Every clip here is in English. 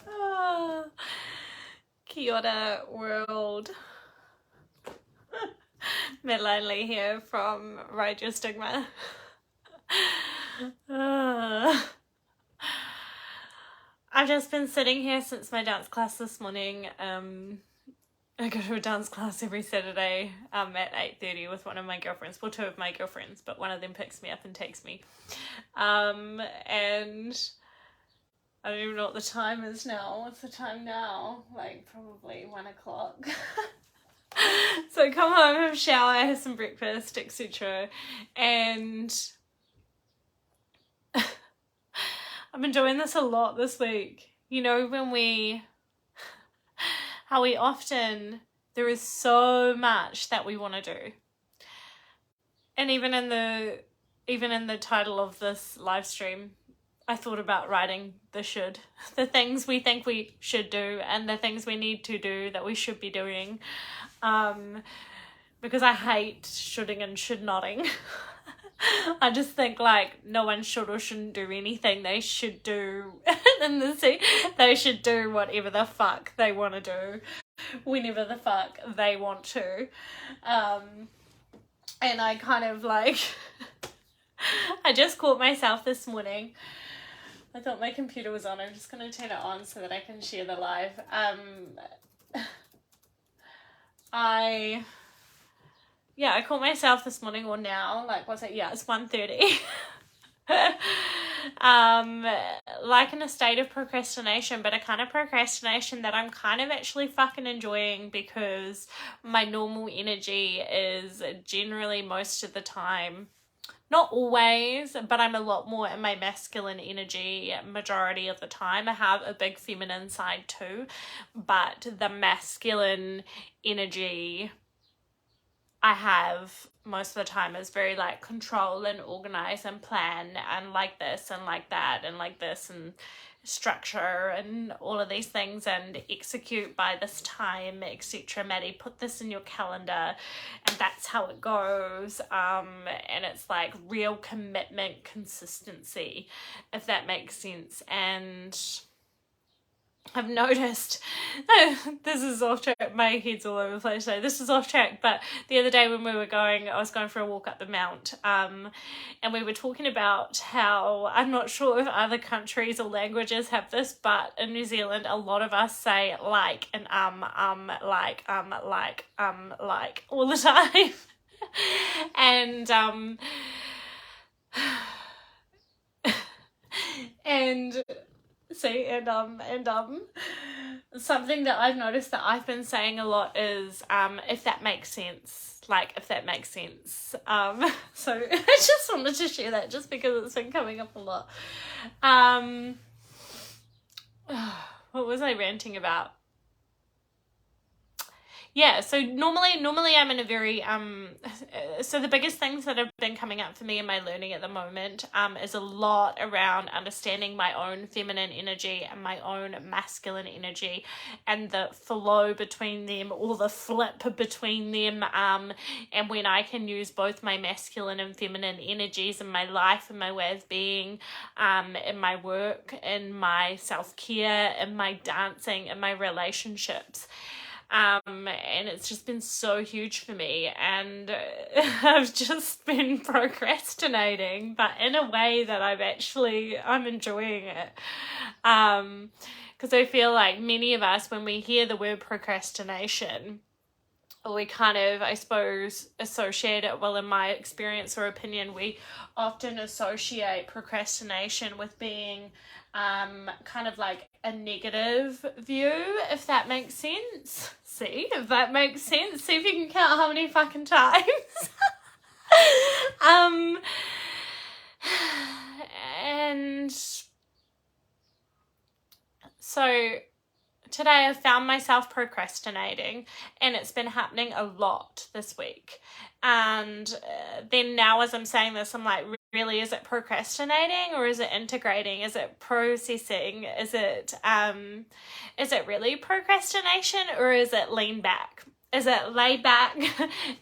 Oh, kia ora world. Midline here from Ride Your Stigma. I've just been sitting here since my dance class this morning. I go to a dance class every Saturday at 8:30 with one of my girlfriends. Well, two of my girlfriends, but one of them picks me up and takes me. And I don't even know what the time is now. What's the time now? Like probably 1 o'clock. So I come home, have a shower, have some breakfast, etc. And I've been doing this a lot this week. You know, how we often, there is so much that we want to do. And even in the title of this live stream, I thought about writing the things we think we should do and the things we need to do that we should be doing. Because I hate shoulding and should notting. I just think like no one should or shouldn't do anything. They should do they should do whatever the fuck they want to do whenever the fuck they want to. And I kind of like I just caught myself this morning. I thought my computer was on. I'm just going to turn it on so that I can share the live. I caught myself this morning, or now, like, what's it? Yeah, it's 1:30. Like in a state of procrastination, but a kind of procrastination that I'm kind of actually fucking enjoying, because my normal energy is generally most of the time, not always, but I'm a lot more in my masculine energy majority of the time. I have a big feminine side too, but the masculine energy I have most of the time is very like control and organize and plan and like this and like that and like this and structure and all of these things and execute by this time, etc. Maddie, put this in your calendar, and that's how it goes. And it's like real commitment, consistency, if that makes sense. And I've noticed, this is off track, my head's all over the place today, this is off track, but the other day when I was going for a walk up the mount, and we were talking about how, I'm not sure if other countries or languages have this, but in New Zealand, a lot of us say like and like all the time. And, and something that I've noticed that I've been saying a lot is if that makes sense, like if that makes sense. So I just wanted to share that just because it's been coming up a lot. What was I ranting about? Yeah, so normally I'm in a very, so the biggest things that have been coming up for me in my learning at the moment is a lot around understanding my own feminine energy and my own masculine energy and the flow between them, or the flip between them, and when I can use both my masculine and feminine energies in my life, in my way of being, in my work, in my self-care, in my dancing, in my relationships. And it's just been so huge for me, and I've just been procrastinating, but in a way that I'm enjoying it, because I feel like many of us, when we hear the word procrastination, we kind of, I suppose, associate it, well, in my experience or opinion, we often associate procrastination with being kind of like a negative view, if that makes sense. See if that makes sense. See if you can count how many fucking times. And so today I found myself procrastinating, and it's been happening a lot this week. And then now as I'm saying this, I'm like, really, is it procrastinating, or is it integrating? Is it processing? Is it really procrastination, or is it lean back? Is it lay back?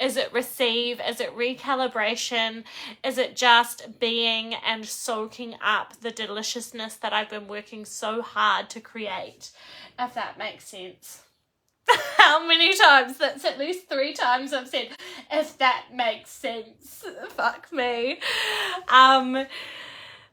Is it receive? Is it recalibration? Is it just being and soaking up the deliciousness that I've been working so hard to create? If that makes sense. How many times? That's at least 3 times I've said, if that makes sense. Fuck me.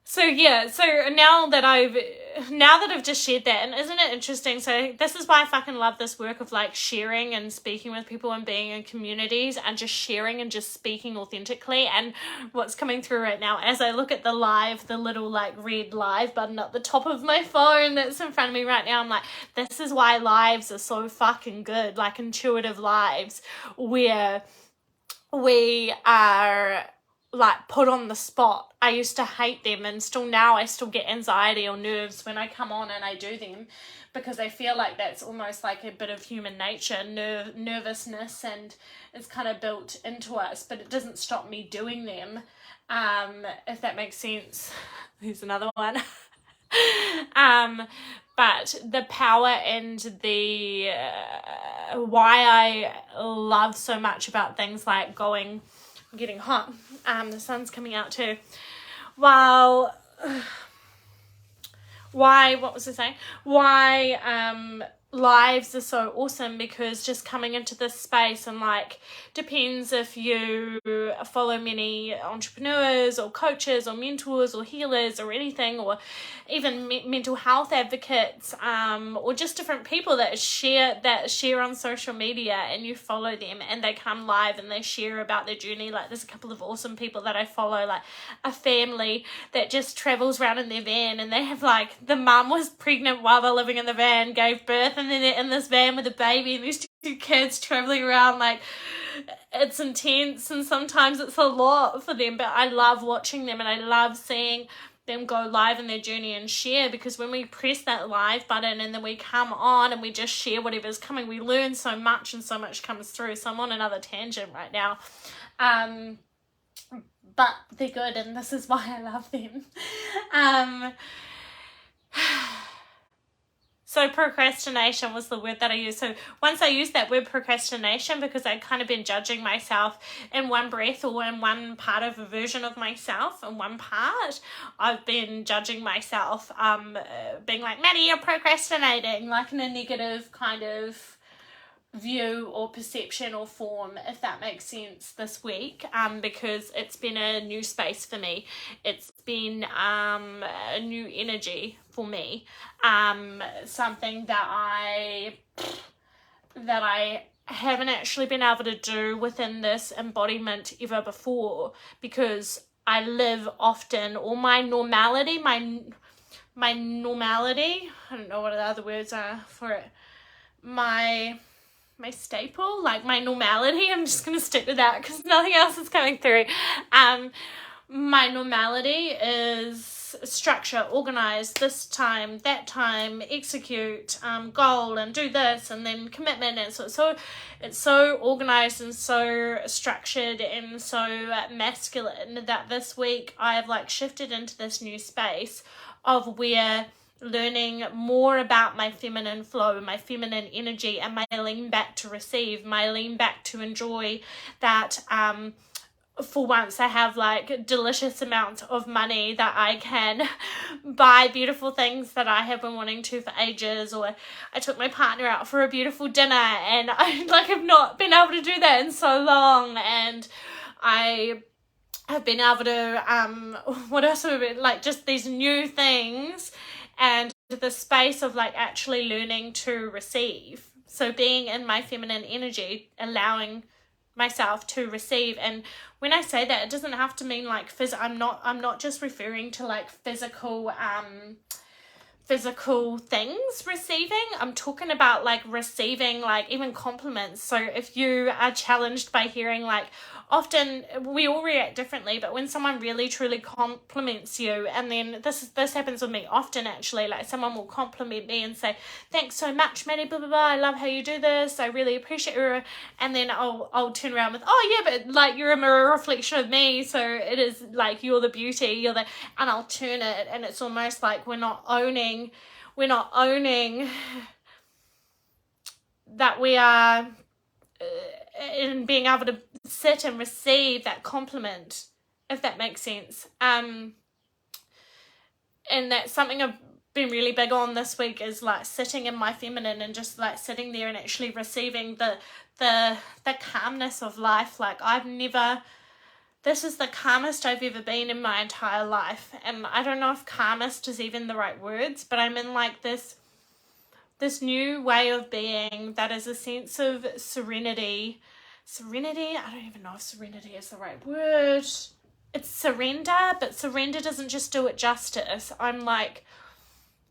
So yeah, so now that I've just shared that, and isn't it interesting? So this is why I fucking love this work of like sharing and speaking with people and being in communities and just sharing and just speaking authentically. And what's coming through right now as I look at the live, the little like red live button at the top of my phone that's in front of me right now, I'm like, this is why lives are so fucking good, like intuitive lives where we are like put on the spot. I used to hate them, and still now I still get anxiety or nerves when I come on and I do them, because I feel like that's almost like a bit of human nature, nervousness, and it's kind of built into us, but it doesn't stop me doing them, if that makes sense. Here's another one. But the power and the why I love so much about things like going, I'm getting hot, the sun's coming out too, while why, what was I saying? Why lives are so awesome, because just coming into this space, and like, depends if you follow many entrepreneurs or coaches or mentors or healers or anything, or even mental health advocates, or just different people that share on social media, and you follow them and they come live and they share about their journey. Like, there's a couple of awesome people that I follow, like a family that just travels around in their van, and they have like, the mum was pregnant while they're living in the van, gave birth, and then they're in this van with a baby and these 2 kids traveling around. Like, it's intense, and sometimes it's a lot for them, but I love watching them, and I love seeing them go live in their journey and share, because when we press that live button and then we come on and we just share whatever's coming, we learn so much, and so much comes through. So I'm on another tangent right now, but they're good, and this is why I love them. So procrastination was the word that I used. So once I used that word procrastination, because I'd kind of been judging myself in one breath, or in one part of a version of myself, in one part, I've been judging myself, being like, Maddie, you're procrastinating, like in a negative kind of view or perception or form, if that makes sense, this week, because it's been a new space for me. It's been a new energy for me, something that I haven't actually been able to do within this embodiment ever before, because I live often, or my normality, I don't know what the other words are for it, my staple, like my normality, I'm just going to stick with that because nothing else is coming through. My normality is structure, organize, this time, that time, execute, goal, and do this, and then commitment, and so it's so organized and so structured and so masculine, that this week I have like shifted into this new space of where learning more about my feminine flow, my feminine energy, and my lean back to receive, my lean back to enjoy that. For once I have like delicious amounts of money that I can buy beautiful things that I have been wanting to for ages, or I took my partner out for a beautiful dinner, and I like have not been able to do that in so long, and I have been able to what else have been, like, just these new things, and the space of like actually learning to receive. So being in my feminine energy, allowing myself to receive. And when I say that, it doesn't have to mean like I'm not just referring to like physical things receiving. I'm talking about like receiving, like even compliments. So if you are challenged by hearing, like, often we all react differently, but when someone really truly compliments you, and then this happens with me often actually, like someone will compliment me and say, thanks so much, Maddie, blah blah blah, I love how you do this, I really appreciate you, and then I'll turn around with, oh yeah, but like you're a mirror reflection of me, so it is like you're the beauty, and I'll turn it, and it's almost like we're not owning that we are in being able to sit and receive that compliment, if that makes sense. And that's something I've been really big on this week, is like sitting in my feminine and just like sitting there and actually receiving the calmness of life. Like this is the calmest I've ever been in my entire life. And I don't know if calmest is even the right words, but I'm in like this new way of being that is a sense of serenity. I don't even know if serenity is the right word. It's surrender, but surrender doesn't just do it justice. I'm like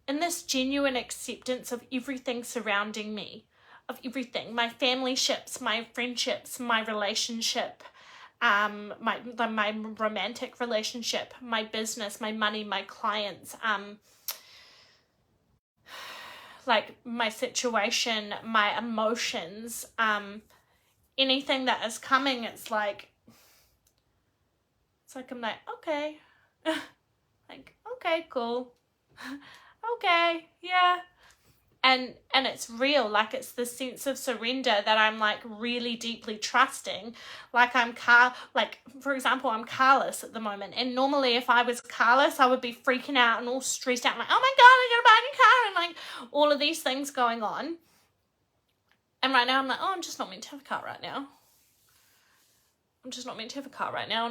in this genuine acceptance of everything surrounding me, of everything, my family ships, my friendships, my relationship, my romantic relationship, my business, my money, my clients, like my situation, my emotions, anything that is coming. It's like I'm like, okay, like, okay, cool, okay, yeah. And it's real. Like, it's the sense of surrender that I'm like really deeply trusting. Like for example, I'm carless at the moment, and normally if I was carless, I would be freaking out and all stressed out, like, oh my god, I gotta buy a new car, and like all of these things going on. And right now I'm like, oh, I'm just not meant to have a car right now. And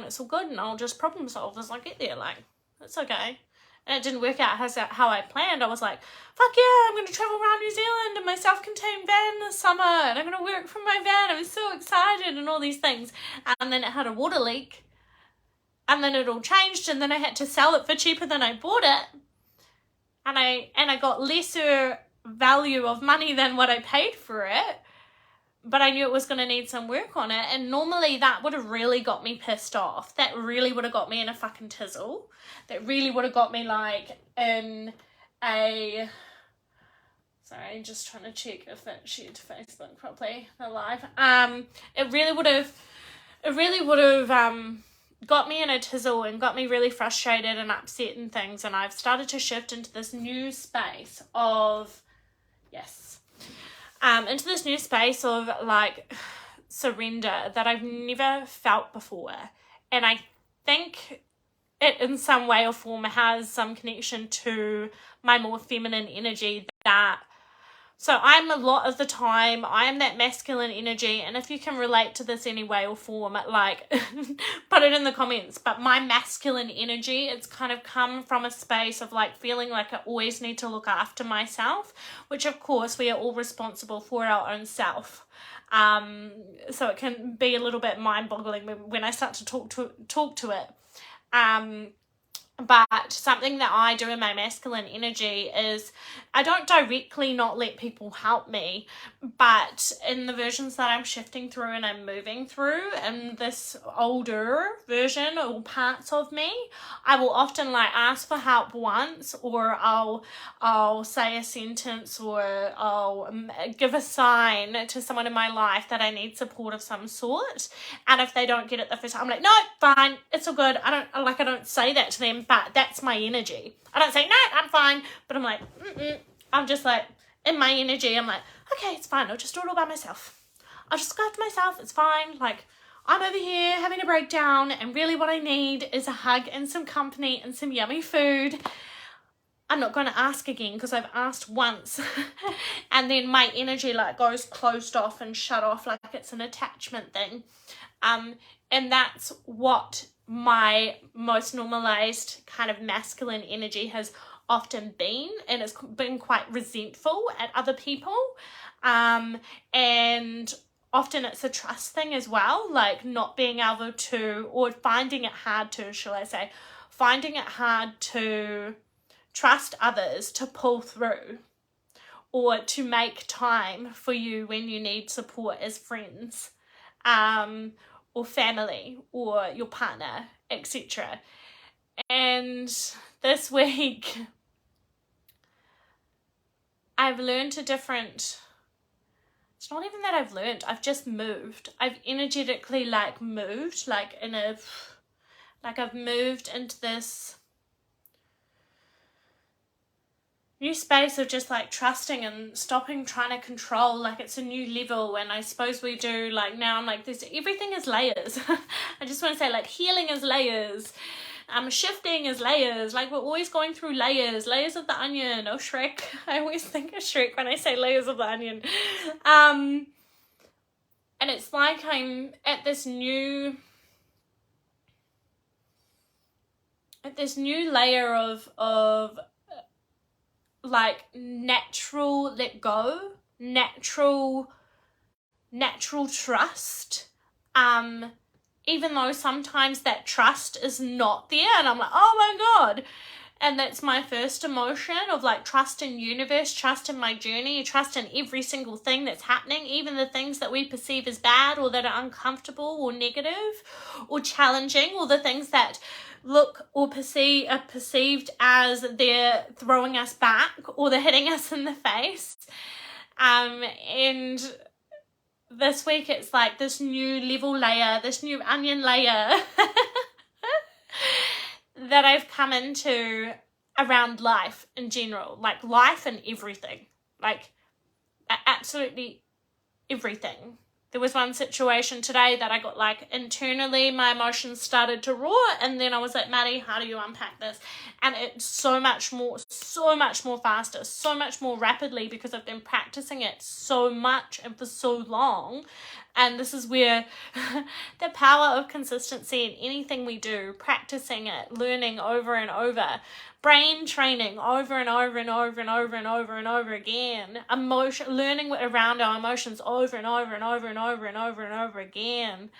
it's all good, and I'll just problem solve as I get there. Like, it's okay. And it didn't work out how I planned. I was like, fuck yeah, I'm going to travel around New Zealand in my self-contained van this summer, and I'm going to work from my van. I was so excited and all these things. And then it had a water leak, and then it all changed, and then I had to sell it for cheaper than I bought it. And I got lesser value of money than what I paid for it. But I knew it was going to need some work on it. And normally that would have really got me pissed off. That really would have got me in a fucking tizzle. That really would have got me like in a... Sorry, just trying to check if it shared to Facebook properly, the live. It really would have got me in a tizzle and got me really frustrated and upset and things. And I've started to shift into this new space of... into this new space of like surrender that I've never felt before. And I think it in some way or form has some connection to my more feminine energy. So I'm a lot of the time, I am that masculine energy, and if you can relate to this any way or form, like, put it in the comments. But my masculine energy, it's kind of come from a space of like feeling like I always need to look after myself, which of course we are all responsible for our own self. So it can be a little bit mind-boggling when I start to talk to it. But something that I do in my masculine energy is I don't directly not let people help me, but in the versions that I'm shifting through and I'm moving through, and this older version or parts of me, I will often like ask for help once, or I'll say a sentence, or I'll give a sign to someone in my life that I need support of some sort. And if they don't get it the first time, I'm like, no, fine, it's all good. I don't say that to them, but that's my energy. I don't say, no, I'm fine, but I'm like, I'm just like, in my energy, I'm like, okay, it's fine, I'll just do it all by myself. I'll just go after myself, it's fine. Like, I'm over here having a breakdown, and really what I need is a hug and some company and some yummy food. I'm not going to ask again because I've asked once. And then my energy like goes closed off and shut off like it's an attachment thing. And that's what my most normalized kind of masculine energy has often been, and it's been quite resentful at other people. And often it's a trust thing as well, like not being able to, or finding it hard to, finding it hard to trust others to pull through, or to make time for you when you need support as friends, or family, or your partner, etc. And this week, I've learned it's not even that I've learned, I've just moved. I've energetically moved, I've moved into this new space of just like trusting and stopping trying to control. Like it's a new level, and I suppose we do, like now I'm like this, everything is layers. I just want to say like healing is layers, shifting is layers. Like we're always going through layers of the onion. Oh, Shrek. I always think of Shrek when I say layers of the onion. And it's like I'm at this new layer of like natural let go, natural trust, even though sometimes that trust is not there, and I'm like, oh my god. And that's my first emotion of like trust in universe, trust in my journey, trust in every single thing that's happening, even the things that we perceive as bad or that are uncomfortable or negative or challenging, or the things that look or are perceived as they're throwing us back or they're hitting us in the face. And this week it's like this new level layer, this new onion layer that I've come into around life in general, like life and everything, like absolutely everything. There was one situation today that I got like internally, my emotions started to roar, and then I was like, Maddie, how do you unpack this? And it's so much more faster, so much more rapidly, because I've been practicing it so much and for so long. And this is where the power of consistency in anything we do, practicing it, learning over and over, brain training over and over and over and over and over and over again, learning around our emotions over and over and over and over and over and over again,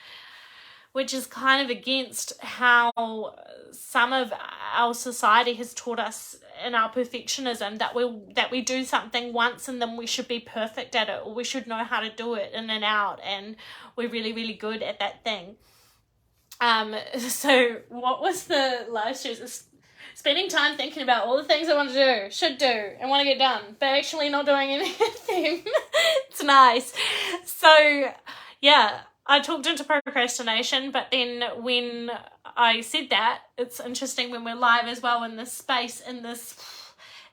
which is kind of against how some of our society has taught us in our perfectionism, that we do something once and then we should be perfect at it, or we should know how to do it in and out, and we're really, really good at that thing. So what was the last year's? Spending time thinking about all the things I want to do, should do, and want to get done, but actually not doing anything. It's nice. So, yeah, I talked into procrastination, but then when I said that, it's interesting when we're live as well in this space,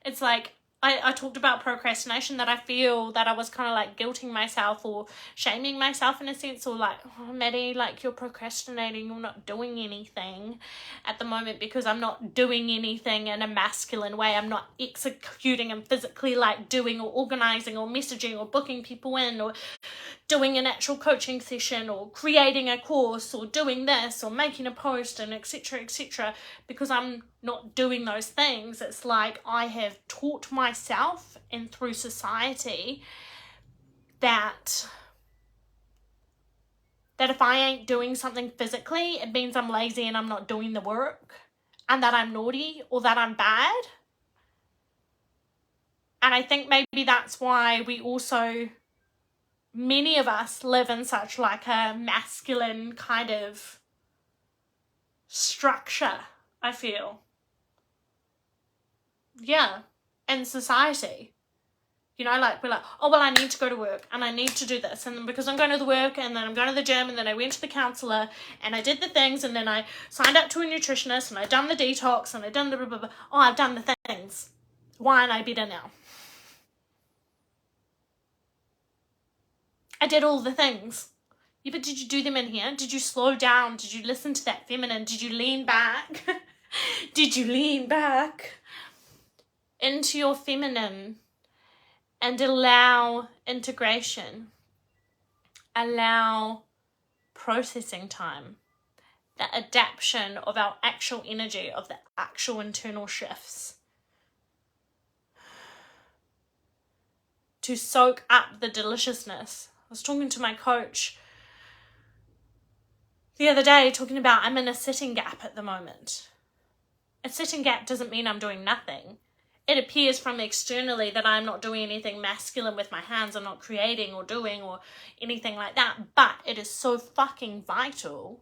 it's like, I talked about procrastination, that I feel that I was kind of like guilting myself or shaming myself in a sense, or like, oh, Maddie, like you're procrastinating, you're not doing anything at the moment, because I'm not doing anything in a masculine way. I'm not executing and physically like doing or organizing or messaging or booking people in or doing an actual coaching session or creating a course or doing this or making a post and etc., because I'm not doing those things. It's like I have taught myself and through society that if I ain't doing something physically, it means I'm lazy and I'm not doing the work, and that I'm naughty or that I'm bad. And I think maybe that's why we also, many of us, live in such like a masculine kind of structure, I feel. Yeah, in society. You know, like we're like, oh, well, I need to go to work and I need to do this. And then because I'm going to the work, and then I'm going to the gym, and then I went to the counselor and I did the things, and then I signed up to a nutritionist and I done the detox and I done the blah, blah, blah. Oh, I've done the things. Why aren't I better now? I did all the things. Yeah, but did you do them in here? Did you slow down? Did you listen to that feminine? Did you lean back? Did you lean back into your feminine and allow integration, allow processing time, the adaptation of our actual energy, of the actual internal shifts, to soak up the deliciousness? I was talking to my coach the other day, talking about I'm in a sitting gap at the moment. A sitting gap doesn't mean I'm doing nothing. It appears from externally that I'm not doing anything masculine with my hands. I'm not creating or doing or anything like that. But it is so fucking vital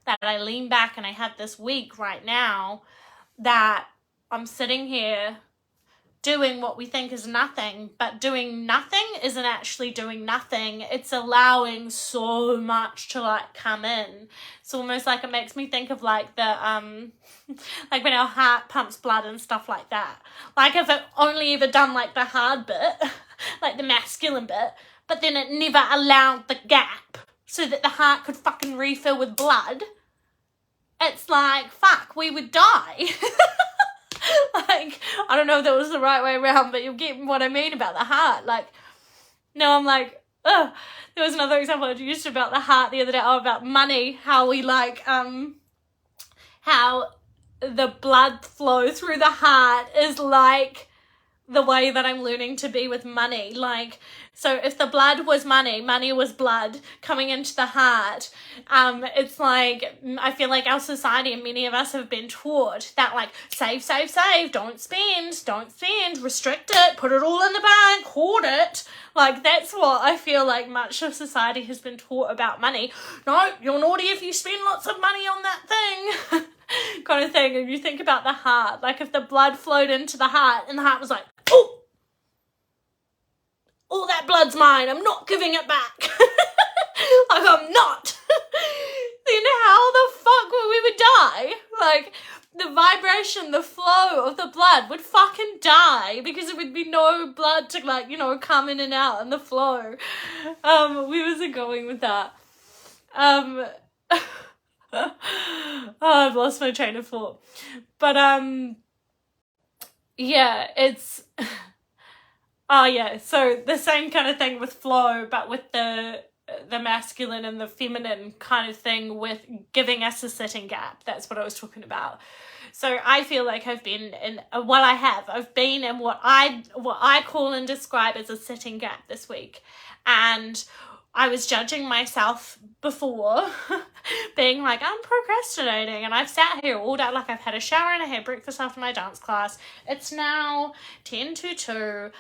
that I lean back, and I have this week right now that I'm sitting here doing what we think is nothing, but doing nothing isn't actually doing nothing. It's allowing so much to like come in. It's almost like, it makes me think of like the like when our heart pumps blood and stuff like that. Like if it only ever done like the hard bit, like the masculine bit, but then it never allowed the gap so that the heart could fucking refill with blood, it's like, fuck, we would die. Like, I don't know if that was the right way around, but you'll get what I mean about the heart. Like, no, I'm like, ugh. There was another example I used about the heart the other day, about money, how we like, how the blood flow through the heart is like the way that I'm learning to be with money. Like, so if the blood was money, money was blood coming into the heart, it's like, I feel like our society and many of us have been taught that like, save, save, save, don't spend, restrict it, put it all in the bank, hoard it. Like, that's what I feel like much of society has been taught about money. No, you're naughty if you spend lots of money on that thing. Kind of thing. And you think about the heart, like if the blood flowed into the heart and the heart was like, oh, all that blood's mine, I'm not giving it back. Like, I'm not. Then how the fuck would we would die? Like, the vibration, the flow of the blood would fucking die, because it would be no blood to like, you know, come in and out and the flow. We wasn't going with that. Oh, I've lost my train of thought. But yeah, it's oh yeah, so the same kind of thing with flow, but with the masculine and the feminine kind of thing, with giving us a sitting gap. That's what I was talking about. So I feel like I've been in I've been in what I call and describe as a sitting gap this week. And I was judging myself before, being like, I'm procrastinating, and I've sat here all day, like I've had a shower and I had breakfast after my dance class. It's now 10 to 2.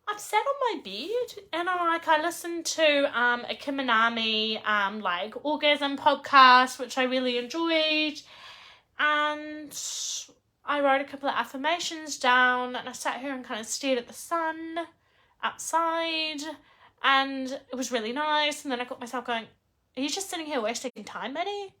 I've sat on my bed and I listened to a Kim Minami like orgasm podcast, which I really enjoyed, and I wrote a couple of affirmations down, and I sat here and kind of stared at the sun outside. And it was really nice. And then I got myself going, are you just sitting here wasting time, Maddie?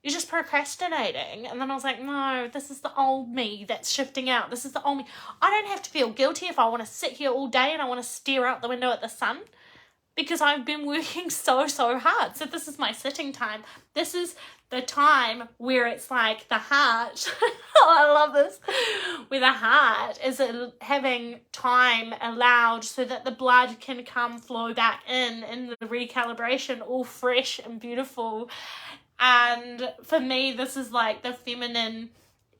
You're just procrastinating. And then I was like, no, this is the old me that's shifting out. This is the old me. I don't have to feel guilty if I want to sit here all day and I want to stare out the window at the sun, because I've been working so hard. So this is my sitting time. This is the time where it's like the heart, oh, I love this, where the heart is having time allowed so that the blood can flow back in the recalibration, all fresh and beautiful. And for me, this is like the feminine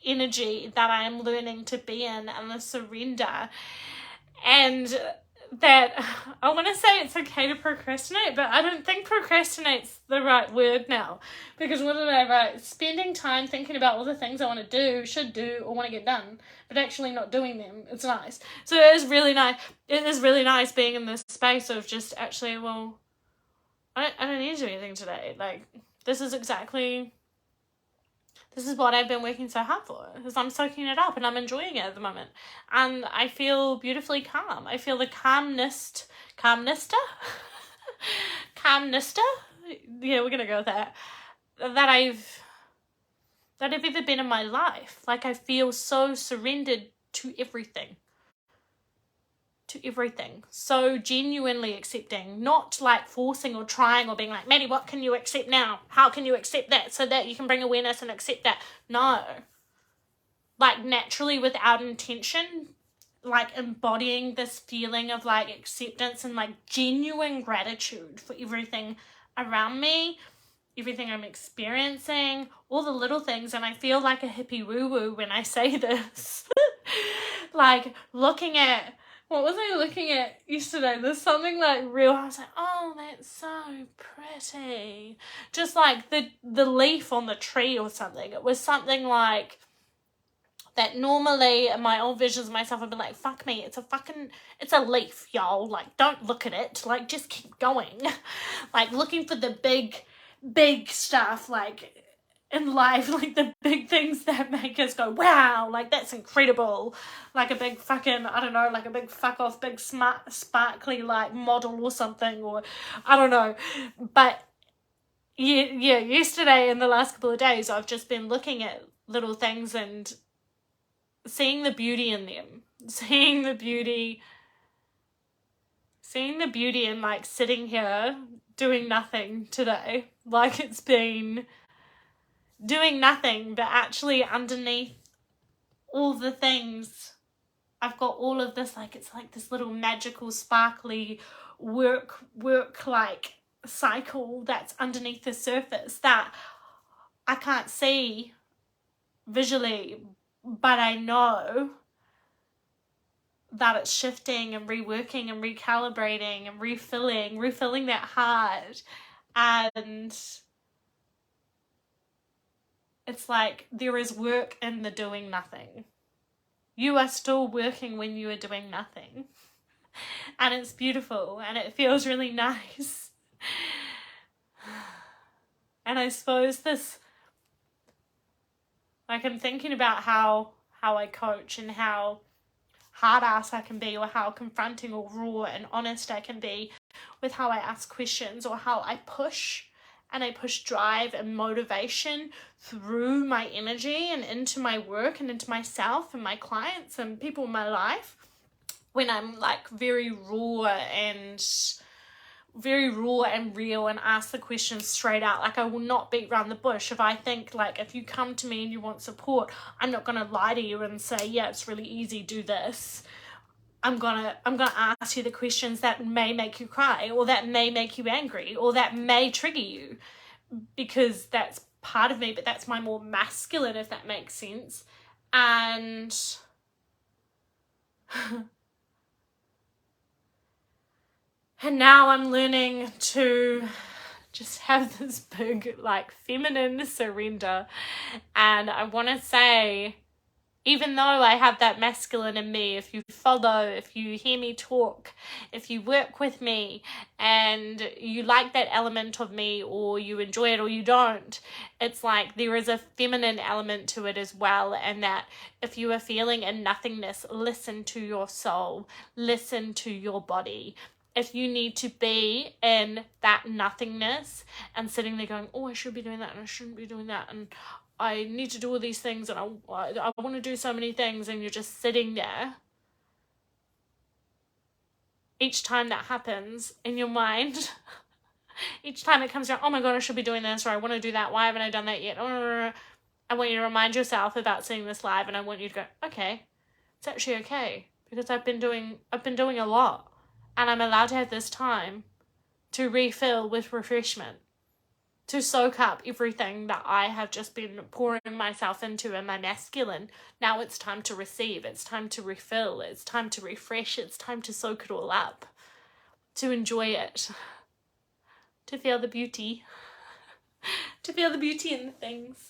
energy that I am learning to be in, and the surrender. And that I want to say it's okay to procrastinate, but I don't think procrastinate's the right word now, because what did I write? Spending time thinking about all the things I want to do, should do, or want to get done, but actually not doing them. It's nice. So it is really nice. It is really nice being in this space of just actually, well, I don't need to do anything today. Like, this is what I've been working so hard for, because I'm soaking it up and I'm enjoying it at the moment. And I feel beautifully calm. I feel the calmness. Yeah, we're going to go with that. That I've ever been in my life. Like, I feel so surrendered to everything. So genuinely accepting, not like forcing or trying or being like, Maddie, what can you accept now? How can you accept that so that you can bring awareness and accept that? No. Like, naturally, without intention, like embodying this feeling of like acceptance and like genuine gratitude for everything around me, everything I'm experiencing, all the little things. And I feel like a hippie woo-woo when I say this. Like, looking at, what was I looking at yesterday? There's something like real. I was like, oh, that's so pretty. Just like the leaf on the tree or something. It was something like that normally in my old visions of myself I've been like, fuck me, it's a leaf, y'all. Like, don't look at it. Like, just keep going. Like, looking for the big stuff. Like, in life, like the big things that make us go, wow, like that's incredible, like a big fucking, I don't know, like a big fuck off, big smart, sparkly like model or something, or I don't know. But yeah, yesterday and the last couple of days, I've just been looking at little things and seeing the beauty in them, seeing the beauty in like sitting here doing nothing today, like it's been doing nothing, but actually underneath all the things, I've got all of this, like it's like this little magical sparkly work like cycle that's underneath the surface that I can't see visually, but I know that it's shifting and reworking and recalibrating and refilling that heart. And it's like there is work in the doing nothing. You are still working when you are doing nothing. And it's beautiful and it feels really nice. And I suppose this, like I'm thinking about how I coach and how hard ass I can be, or how confronting or raw and honest I can be with how I ask questions, or how I push drive and motivation through my energy and into my work and into myself and my clients and people in my life, when I'm like very raw and real and ask the questions straight out. Like I will not beat around the bush. If I think, like, if you come to me and you want support, I'm not gonna lie to you and say, yeah, it's really easy, do this. I'm gonna ask you the questions that may make you cry, or that may make you angry, or that may trigger you, because that's part of me, but that's my more masculine, if that makes sense. And now I'm learning to just have this big, like, feminine surrender. And I want to say, even though I have that masculine in me, if you follow, if you hear me talk, if you work with me and you like that element of me, or you enjoy it or you don't, it's like there is a feminine element to it as well. And that if you are feeling in nothingness, listen to your soul, listen to your body. If you need to be in that nothingness and sitting there going, oh, I should be doing that and I shouldn't be doing that, and I need to do all these things, and I want to do so many things, and you're just sitting there, each time that happens in your mind, each time it comes around, oh my god, I should be doing this, or I want to do that, why haven't I done that yet? I want you to remind yourself about seeing this live, and I want you to go, okay, it's actually okay, because I've been doing a lot, and I'm allowed to have this time to refill with refreshment, to soak up everything that I have just been pouring myself into in my masculine. Now it's time to receive, it's time to refill, it's time to refresh, it's time to soak it all up, to enjoy it, to feel the beauty, to feel the beauty in the things.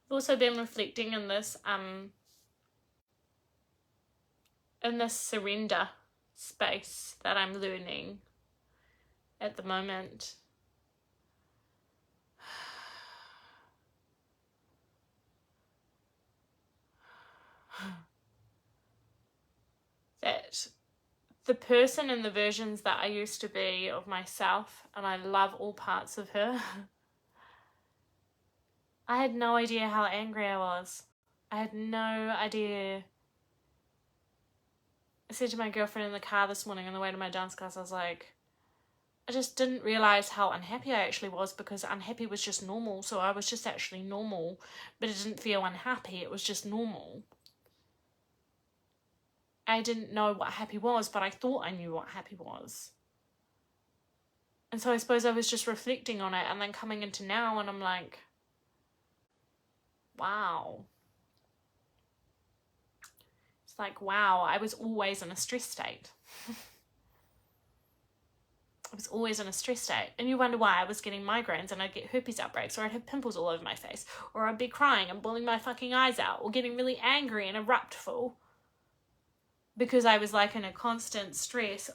I've also been reflecting in this surrender space that I'm learning at the moment. That the person and the versions that I used to be of myself, and I love all parts of her, I had no idea how angry I was. I had no idea. I said to my girlfriend in the car this morning on the way to my dance class, I was like, I just didn't realise how unhappy I actually was, because unhappy was just normal, so I was just actually normal, but it didn't feel unhappy, it was just normal. I didn't know what happy was, but I thought I knew what happy was. And so I suppose I was just reflecting on it and then coming into now, and I'm like, wow. It's like, wow, I was always in a stress state. I was always in a stress state. And you wonder why I was getting migraines, and I'd get herpes outbreaks, or I'd have pimples all over my face, or I'd be crying and bawling my fucking eyes out, or getting really angry and eruptful. because I was like in a constant state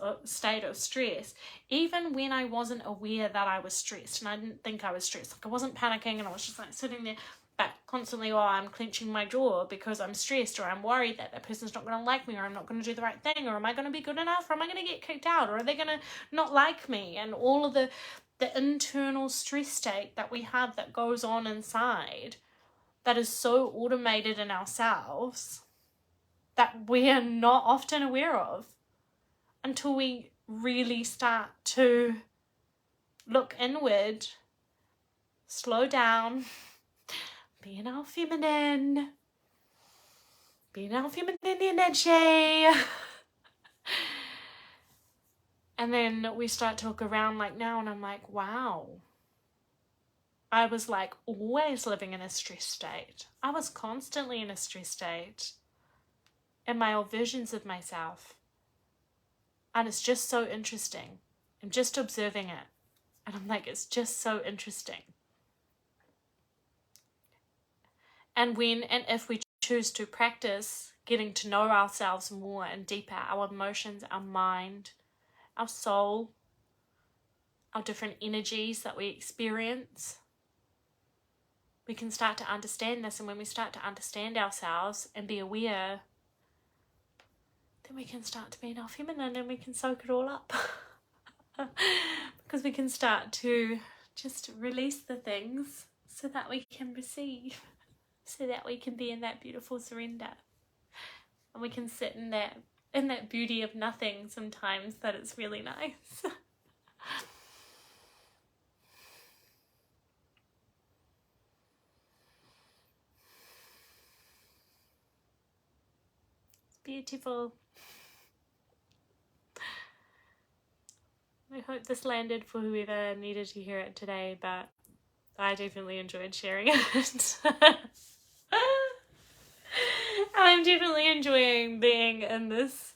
of stress, even when I wasn't aware that I was stressed, and I didn't think I was stressed. Like I wasn't panicking, and I was just like sitting there, but constantly, I'm clenching my jaw because I'm stressed, or I'm worried that person's not going to like me, or I'm not going to do the right thing, or am I going to be good enough, or am I going to get kicked out, or are they going to not like me, and all of the internal stress state that we have that goes on inside that is so automated in ourselves that we are not often aware of until we really start to look inward, slow down, be in our feminine energy. And then we start to look around like now, and I'm like, wow. I was like always living in a stress state. I was constantly in a stress state in my old versions of myself. And it's just so interesting. I'm just observing it. And I'm like, it's just so interesting. And when and if we choose to practice getting to know ourselves more and deeper, our emotions, our mind, our soul, our different energies that we experience, we can start to understand this. And when we start to understand ourselves and be aware, then we can start to be in our feminine and we can soak it all up. Because we can start to just release the things so that we can receive, so that we can be in that beautiful surrender. And we can sit in that beauty of nothing sometimes, that it's really nice. It's beautiful. I hope this landed for whoever needed to hear it today, but I definitely enjoyed sharing it. I'm definitely enjoying being in this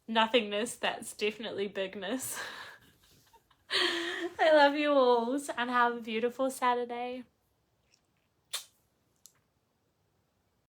nothingness that's definitely bigness. I love you all, and have a beautiful Saturday.